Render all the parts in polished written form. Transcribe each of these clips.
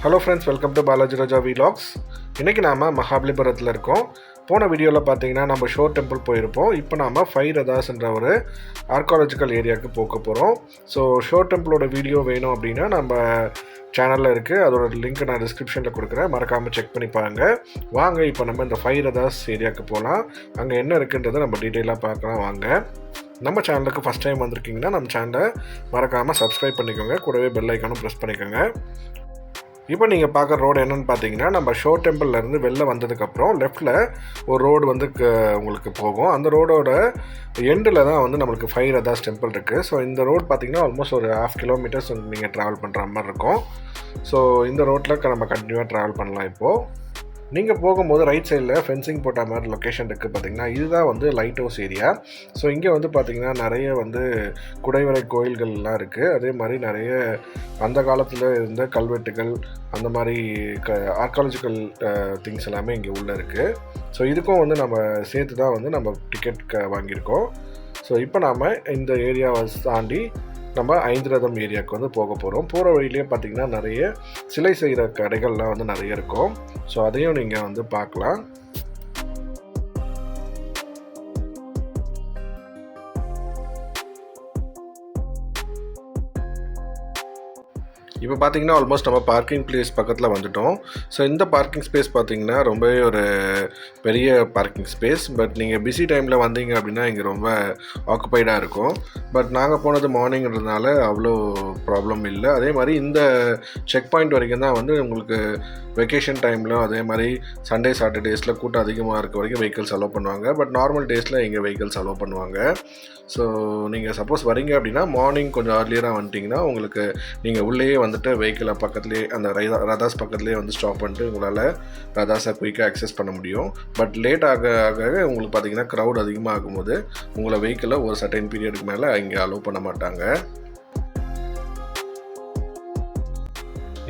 Hello friends, welcome to Balaji Raja vlogs. இன்றைக்கி நாம் மகாபலிபுரத்தில் இருக்கோம். போன வீடியோவில் பார்த்தீங்கன்னா நம்ம ஷோர் டெம்பிள் போயிருப்போம். இப்போ நாம் 5 ரதாஸ்ன்ற ஒரு ஆர்காலஜிக்கல் ஏரியாவுக்கு போக போகிறோம். ஸோ ஷோர் டெம்பிளோட வீடியோ வேணும் அப்படின்னா நம்ம சேனலில் இருக்குது, அதோட லிங்க் நான் டிஸ்கிரிப்ஷனில் கொடுக்குறேன், மறக்காமல் செக் பண்ணி பாருங்கள். வாங்க இப்போ நம்ம இந்த 5 ரதாஸ் ஏரியாவுக்கு போகலாம். அங்கே என்ன இருக்குன்றதை நம்ம டீட்டெயிலாக பார்க்கலாம். வாங்க. நம்ம சேனலுக்கு ஃபஸ்ட் டைம் வந்திருக்கீங்கன்னா நம்ம சேனலை மறக்காமல் சப்ஸ்கிரைப் பண்ணிக்கோங்க, கூடவே பெல் ஐக்கானும் ப்ரெஸ் பண்ணிக்கோங்க. இப்போ நீங்கள் பார்க்குற ரோடு என்னென்னு பார்த்தீங்கன்னா, நம்ம ஷோர் டெம்பிள்லேருந்து வெளில வந்ததுக்கப்புறம் லெஃப்டில் ஒரு ரோடு வந்து உங்களுக்கு போகும். அந்த ரோடோட எண்டில் தான் வந்து நம்மளுக்கு 5 ரதாஸ் டெம்பிள் இருக்குது. ஸோ இந்த ரோடு பார்த்தீங்கன்னா ஆல்மோஸ்ட் ஒரு 1/2 கிலோமீட்டர்ஸ் வந்து நீங்கள் ட்ராவல் பண்ணுற மாதிரி இருக்கும். ஸோ இந்த ரோட்டில் நம்ம கண்டினியூவாக ட்ராவல் பண்ணலாம். இப்போது நீங்கள் போகும்போது ரைட் சைடில் ஃபென்சிங் போட்ட மாதிரி லொக்கேஷன் இருக்குது பார்த்தீங்கன்னா, இதுதான் வந்து லைட் ஹவுஸ் ஏரியா. ஸோ இங்கே வந்து பார்த்திங்கன்னா நிறைய வந்து குடைவரை கோயில்கள்லாம் இருக்குது. அதே மாதிரி நிறைய அந்த காலத்தில் இருந்த கல்வெட்டுகள், அந்த மாதிரி ஆர்காலஜிக்கல் திங்ஸ் எல்லாமே இங்கே உள்ளே இருக்குது. ஸோ இதுக்கும் வந்து நம்ம சேர்த்து தான் வந்து நம்ம டிக்கெட் வாங்கியிருக்கோம். ஸோ இப்போ நாம் இந்த ஏரியாவை தாண்டி நம்ம 5 ரதம் ஏரியாவுக்கு வந்து போக போகிறோம். போகிற வழியிலே பார்த்திங்கன்னா நிறைய சிலை செய்கிற கடைகள்லாம் வந்து நிறைய இருக்கும். ஸோ அதையும் நீங்கள் வந்து பார்க்கலாம். இப்போ பார்த்தீங்கன்னா ஆல்மோஸ்ட் நம்ம பார்க்கிங் பிளேஸ் பக்கத்தில் வந்துட்டோம். ஸோ இந்த பார்க்கிங் ஸ்பேஸ் பார்த்தீங்கன்னா ரொம்பவே ஒரு பெரிய பார்க்கிங் ஸ்பேஸ். பட் நீங்கள் பிஸி டைமில் வந்தீங்க அப்படின்னா இங்கே ரொம்ப ஆக்குப்பைடாக இருக்கும். பட் நாங்கள் போனது மார்னிங்கிறதுனால அவ்வளோ ப்ராப்ளம் இல்லை. அதே மாதிரி இந்த செக் பாயிண்ட் வரைக்கும் தான் வந்து உங்களுக்கு வெக்கேஷன் டைமில், அதே மாதிரி சண்டே சாட்டர்டேஸில் கூட்டம் அதிகமாக இருக்க வரைக்கும் வெஹிக்கிள்ஸ் அலோவ் பண்ணுவாங்க. பட் நார்மல் டேஸில் இங்கே வெஹிக்கிள்ஸ் அலோவ் பண்ணுவாங்க. ஸோ நீங்கள் சப்போஸ் வரீங்க அப்படின்னா மார்னிங் கொஞ்சம் ஏர்லியராக வந்துட்டிங்கன்னா உங்களுக்கு நீங்கள் உள்ளேயே வந்துட்டு வெஹிக்கிளை பக்கத்துலேயே அந்த ரதாஸ் பக்கத்துலேயே வந்து ஸ்டாப் பண்ணிட்டு உங்களால் ரதாஸை குயிக்காக அக்சஸ் பண்ண முடியும். பட் லேட் ஆக உங்களுக்கு பார்த்தீங்கன்னா க்ரௌட் அதிகமாக ஆகும்போது உங்களை வெஹிக்கிளை ஒரு சர்டைன் பீரியடுக்கு மேலே இங்கே அலோவ் பண்ண மாட்டாங்க.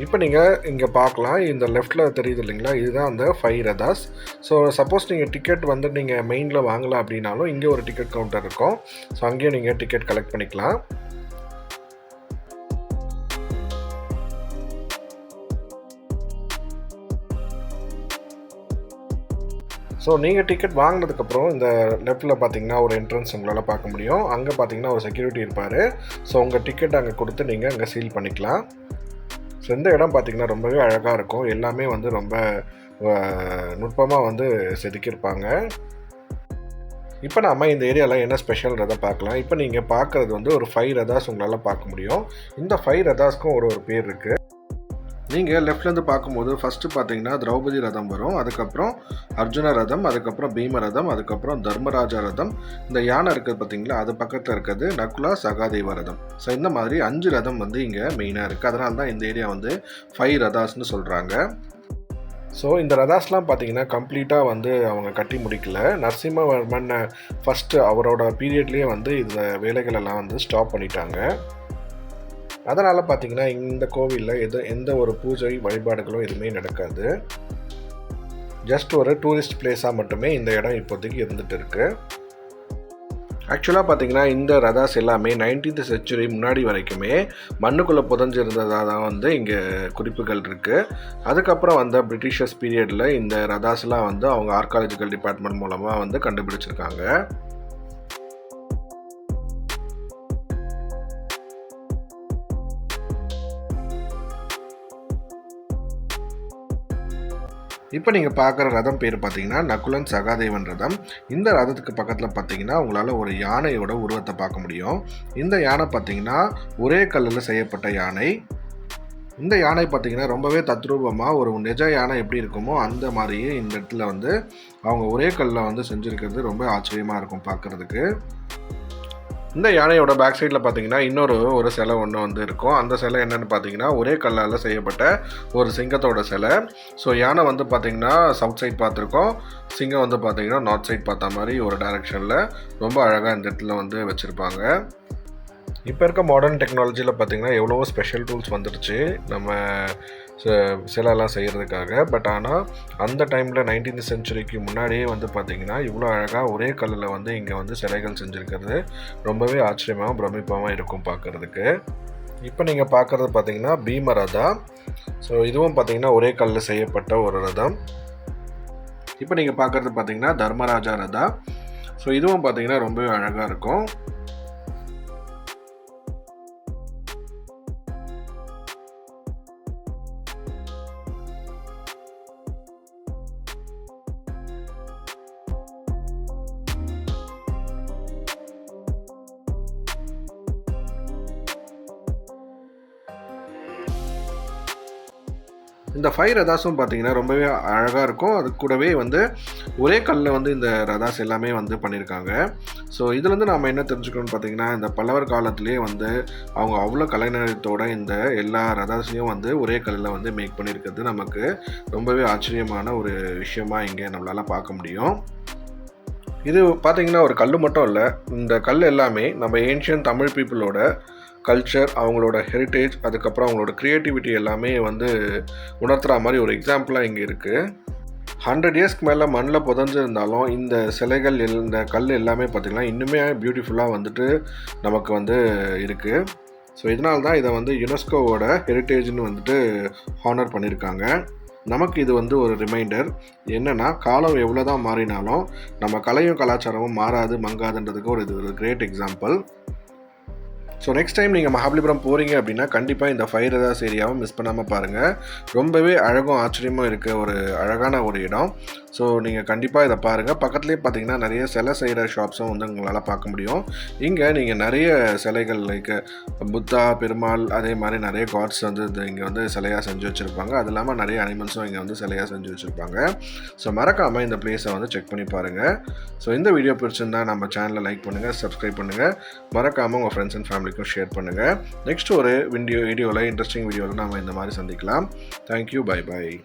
இப்போ நீங்கள் இங்கே பார்க்கலாம், இந்த லெஃப்ட்டில் தெரியுது இல்லைங்களா, இதுதான் அந்த 5 ரதாஸ். ஸோ சப்போஸ் நீங்கள் டிக்கெட் வந்து நீங்கள் மெயினில் வாங்கலாம் அப்படின்னாலும் இங்கே ஒரு டிக்கெட் கவுண்டர் இருக்கும். ஸோ அங்கேயும் நீங்கள் டிக்கெட் கலெக்ட் பண்ணிக்கலாம். ஸோ நீங்கள் டிக்கெட் வாங்கினதுக்கப்புறம் இந்த லெஃப்ட்டில் பார்த்தீங்கன்னா ஒரு என்ட்ரன்ஸ் உங்களால் பார்க்க முடியும். அங்கே பார்த்தீங்கன்னா ஒரு செக்யூரிட்டி இருப்பார். ஸோ உங்கள் டிக்கெட் அங்கே கொடுத்து நீங்கள் அங்கே சீல் பண்ணிக்கலாம். ஸோ இந்த இடம் பார்த்திங்கன்னா ரொம்பவே அழகாக இருக்கும். எல்லாமே வந்து ரொம்ப நுட்பமாக வந்து செதுக்கியிருப்பாங்க. இப்போ நம்ம இந்த ஏரியாவில் என்ன ஸ்பெஷல்ன்றதை பார்க்கலாம். இப்போ நீங்கள் பார்க்குறது வந்து ஒரு 5 ரதாஸ் உங்களால் பார்க்க முடியும். இந்த 5 ரதாஸ்க்கும் ஒரு பேர் இருக்குது. நீங்கள் லெஃப்ட்லேருந்து பார்க்கும்போது ஃபஸ்ட்டு பார்த்தீங்கன்னா திரௌபதி ரதம் வரும், அதுக்கப்புறம் அர்ஜுன ரதம், அதுக்கப்புறம் பீம ரதம், அதுக்கப்புறம் தர்மராஜா ரதம். இந்த யானை இருக்குது பார்த்தீங்களா, அது பக்கத்தில் இருக்கிறது நகுலா சகாதேவ ரதம். ஸோ இந்த மாதிரி 5 ரதம் வந்து இங்கே மெயினாக இருக்குது. அதனால தான் இந்த ஏரியா வந்து 5 ரதாஸ்னு சொல்கிறாங்க. ஸோ இந்த ரதாஸ்லாம் பார்த்தீங்கன்னா கம்ப்ளீட்டாக வந்து அவங்க கட்டி முடிக்கல. நரசிம்மவர்மன் ஃபஸ்ட்டு அவரோட பீரியட்லேயே வந்து இந்த வேலைகள் எல்லாம் வந்து ஸ்டாப் பண்ணிட்டாங்க. அதனால் பார்த்திங்கன்னா இந்த கோவிலில் எந்த ஒரு பூஜை வழிபாடுகளும் எதுவுமே நடக்காது. ஜஸ்ட் ஒரு டூரிஸ்ட் பிளேஸாக மட்டுமே இந்த இடம் இப்போதைக்கு இருந்துகிட்டு இருக்குது. ஆக்சுவலாக பார்த்திங்கன்னா இந்த ரதாஸ் எல்லாமே 19th செஞ்சுரி முன்னாடி வரைக்குமே மண்ணுக்குள்ளே புதஞ்சிருந்ததாக தான் வந்து இங்கே குறிப்புகள் இருக்குது. அதுக்கப்புறம் வந்த பிரிட்டிஷர்ஸ் பீரியடில் இந்த ரதாஸ்லாம் வந்து அவங்க ஆர்காலஜிக்கல் டிபார்ட்மெண்ட் மூலமாக வந்து கண்டுபிடிச்சிருக்காங்க. இப்போ நீங்கள் பார்க்குற ரதம் பேர் பார்த்தீங்கன்னா நகுலன் சகாதேவன் ரதம். இந்த ரதத்துக்கு பக்கத்தில் பார்த்தீங்கன்னா உங்களால் ஒரு யானையோட உருவத்தை பார்க்க முடியும். இந்த யானை பார்த்தீங்கன்னா ஒரே கல்லில் செய்யப்பட்ட யானை. இந்த யானை பார்த்தீங்கன்னா ரொம்பவே தத்ரூபமாக ஒரு நிஜ யானை எப்படி இருக்குமோ அந்த மாதிரியே இந்த இடத்துல வந்து அவங்க ஒரே கல்லில் வந்து செஞ்சுருக்கிறது ரொம்ப ஆச்சரியமாக இருக்கும் பார்க்குறதுக்கு. இந்த யானையோட பேக் சைடில் பார்த்தீங்கன்னா ஒரு சிலை ஒன்று வந்து இருக்கும். அந்த சிலை என்னென்னு பார்த்தீங்கன்னா ஒரே கல்லால் செய்யப்பட்ட ஒரு சிங்கத்தோட சிலை. ஸோ யானை வந்து பார்த்தீங்கன்னா சவுத் சைட் பார்த்துருக்கோம், சிங்கம் வந்து பார்த்தீங்கன்னா நார்த் சைட் பார்த்த மாதிரி ஒரு டைரெக்ஷனில் ரொம்ப அழகாக இந்த இடத்துல வந்து வச்சுருப்பாங்க. இப்போ இருக்க மாடர்ன் டெக்னாலஜியில் பார்த்திங்கன்னா எவ்வளவோ ஸ்பெஷல் டூல்ஸ் வந்துடுச்சு நம்ம சிலைலாம் செய்கிறதுக்காக. பட் ஆனால் அந்த டைமில் 19th செஞ்சுரிக்கு முன்னாடியே வந்து பார்த்திங்கன்னா இவ்வளோ அழகாக ஒரே கல்லில் வந்து இங்கே வந்து சிலைகள் செஞ்சுருக்கிறது ரொம்பவே ஆச்சரியமாகவும் பிரமிப்பாகவும் இருக்கும் பார்க்குறதுக்கு. இப்போ நீங்கள் பார்க்குறது பார்த்தீங்கன்னா பீமரதா. ஸோ இதுவும் பார்த்தீங்கன்னா ஒரே கல்லில் செய்யப்பட்ட ஒரு ரதம். இப்போ நீங்கள் பார்க்குறது பார்த்தீங்கன்னா தர்மராஜா ரதா. ஸோ இதுவும் பார்த்தீங்கன்னா ரொம்பவே அழகாக இருக்கும். இந்த 5 ரதாஸும் பார்த்தீங்கன்னா ரொம்பவே அழகாக இருக்கும். அது கூடவே வந்து ஒரே கல்லில் வந்து இந்த ரதாஸ் எல்லாமே வந்து பண்ணியிருக்காங்க. ஸோ இதுலேருந்து நாம் என்ன தெரிஞ்சுக்கணும்னு பார்த்தீங்கன்னா, இந்த பல்லவர் காலத்திலேயே வந்து அவங்க அவ்வளோ கலைநயத்தோட இந்த எல்லா ரதாஸையும் வந்து ஒரே கல்லில் வந்து மேக் பண்ணியிருக்கிறது நமக்கு ரொம்பவே ஆச்சரியமான ஒரு விஷயமா இங்கே நம்மளால் பார்க்க முடியும். இது பார்த்தீங்கன்னா ஒரு கல் மட்டும் இல்லை, இந்த கல் எல்லாமே நம்ம ஏன்ஷியன் தமிழ் பீப்புளோட கல்ச்சர், அவங்களோட ஹெரிட்டேஜ், அதுக்கப்புறம் அவங்களோட க்ரியேட்டிவிட்டி எல்லாமே வந்து உணர்த்துற மாதிரி ஒரு எக்ஸாம்பிளாக இங்கே இருக்குது. 100 இயர்ஸ்க்கு மேலே மண்ணில் புதஞ்சிருந்தாலும் இந்த சிலைகள் இந்த கல் எல்லாமே பார்த்திங்கன்னா இன்னுமே பியூட்டிஃபுல்லாக வந்துட்டு நமக்கு வந்து இருக்குது. ஸோ இதனால தான் இதை வந்து யுனெஸ்கோவோட ஹெரிட்டேஜ்னு வந்துட்டு ஹானர் பண்ணியிருக்காங்க. நமக்கு இது வந்து ஒரு ரிமைண்டர் என்னென்னா, காலம் எவ்வளோ தான் மாறினாலும் நம்ம கலையும் கலாச்சாரமும் மாறாது மங்காதுன்றதுக்கு இது ஒரு great example. So next time நீங்கள் மகாபலிபுரம் போகிறீங்க அப்படின்னா கண்டிப்பாக இந்த 5 ரதாஸ் ஏரியாவை மிஸ் பண்ணாமல் பாருங்கள். ரொம்பவே அழகும் ஆச்சரியமும் இருக்க ஒரு அழகான ஒரு இடம். ஸோ நீங்கள் கண்டிப்பாக இதை பாருங்கள். பக்கத்துலேயே பார்த்தீங்கன்னா நிறைய சிலை செய்கிற ஷாப்ஸும் வந்து உங்களால் பார்க்க முடியும். இங்கே நீங்கள் நிறைய சிலைகள் லைக் புத்தா, பெருமாள், அதே மாதிரி நிறைய காட்ஸ் வந்து இங்கே வந்து சிலையாக செஞ்சு வச்சுருப்பாங்க. அது இல்லாமல் நிறைய அனிமல்ஸும் இங்கே வந்து சிலையாக செஞ்சு வச்சுருப்பாங்க. ஸோ மறக்காமல் இந்த பிளேஸை வந்து செக் பண்ணி பாருங்கள். ஸோ இந்த வீடியோ பிடிச்சிருந்தா நம்ம சேனலை லைக் பண்ணுங்கள், சப்ஸ்கிரைப் பண்ணுங்கள். மறக்காமல் உங்கள் ஃப்ரெண்ட்ஸ் அண்ட் ஃபேமிலிக்கும் ஷேர் பண்ணுங்கள். நெக்ஸ்ட் ஒரு வீடியோவில் இன்ட்ரெஸ்டிங் வீடியோவில் நம்ம இந்த மாதிரி சந்திக்கலாம். Thank you, bye bye.